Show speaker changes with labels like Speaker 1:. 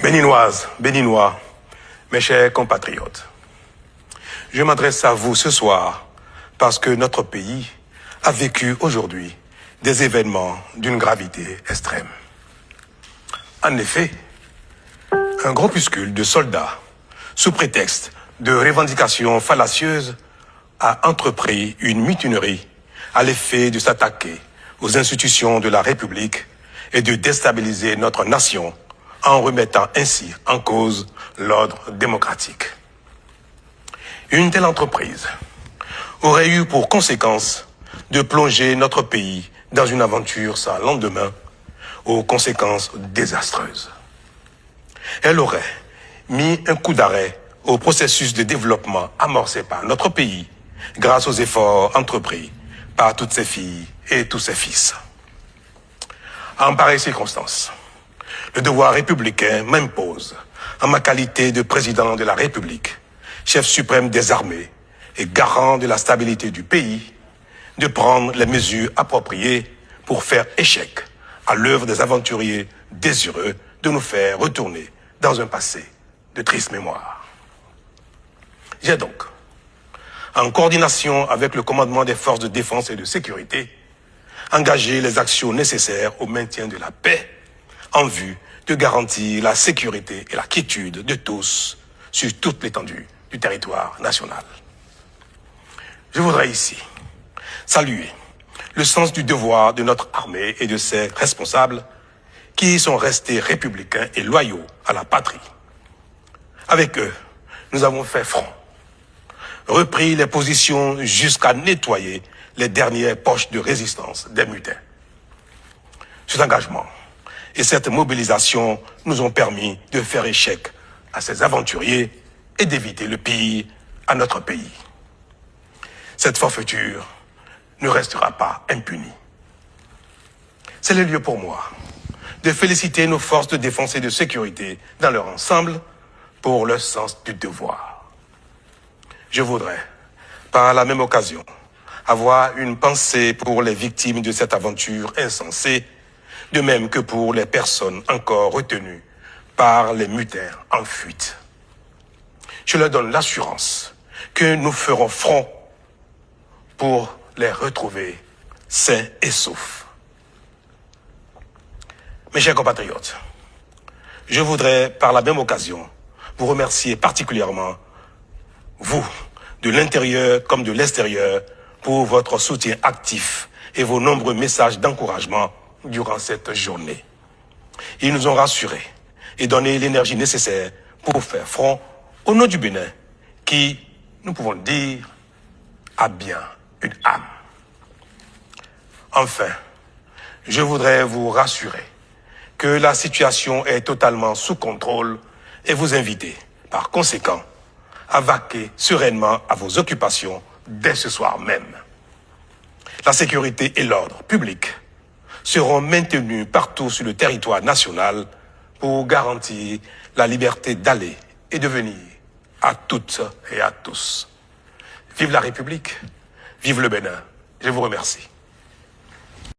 Speaker 1: Béninoises, Béninois, mes chers compatriotes, je m'adresse à vous ce soir parce que notre pays a vécu aujourd'hui des événements d'une gravité extrême. En effet, un groupuscule de soldats, sous prétexte de revendications fallacieuses, a entrepris une mutinerie à l'effet de s'attaquer aux institutions de la République et de déstabiliser notre nation en remettant ainsi en cause l'ordre démocratique. Une telle entreprise aurait eu pour conséquence de plonger notre pays dans une aventure sans lendemain, aux conséquences désastreuses. Elle aurait mis un coup d'arrêt au processus de développement amorcé par notre pays grâce aux efforts entrepris par toutes ses filles et tous ses fils. En pareille circonstance, le devoir républicain m'impose, en ma qualité de président de la République, chef suprême des armées et garant de la stabilité du pays, de prendre les mesures appropriées pour faire échec à l'œuvre des aventuriers désireux de nous faire retourner dans un passé de triste mémoire. J'ai donc, en coordination avec le commandement des forces de défense et de sécurité, engagé les actions nécessaires au maintien de la paix en vue de garantir la sécurité et la quiétude de tous sur toute l'étendue du territoire national. Je voudrais ici saluer le sens du devoir de notre armée et de ses responsables qui sont restés républicains et loyaux à la patrie. Avec eux, nous avons fait front, repris les positions jusqu'à nettoyer les dernières poches de résistance des mutins. Cet engagement et cette mobilisation nous ont permis de faire échec à ces aventuriers et d'éviter le pire à notre pays. Cette forfaiture ne restera pas impunie. C'est le lieu pour moi de féliciter nos forces de défense et de sécurité dans leur ensemble pour leur sens du devoir. Je voudrais, par la même occasion, avoir une pensée pour les victimes de cette aventure insensée, de même que pour les personnes encore retenues par les mutins en fuite. Je leur donne l'assurance que nous ferons front pour les retrouver sains et saufs. Mes chers compatriotes, je voudrais par la même occasion vous remercier particulièrement, vous, de l'intérieur comme de l'extérieur, pour votre soutien actif et vos nombreux messages d'encouragement durant cette journée. Ils nous ont rassurés et donné l'énergie nécessaire pour faire front au nom du Bénin, qui, nous pouvons dire, a bien une âme. Enfin, je voudrais vous rassurer que la situation est totalement sous contrôle et vous inviter, par conséquent, à vaquer sereinement à vos occupations dès ce soir même. La sécurité et l'ordre public seront maintenus partout sur le territoire national pour garantir la liberté d'aller et de venir à toutes et à tous. Vive la République, vive le Bénin. Je vous remercie.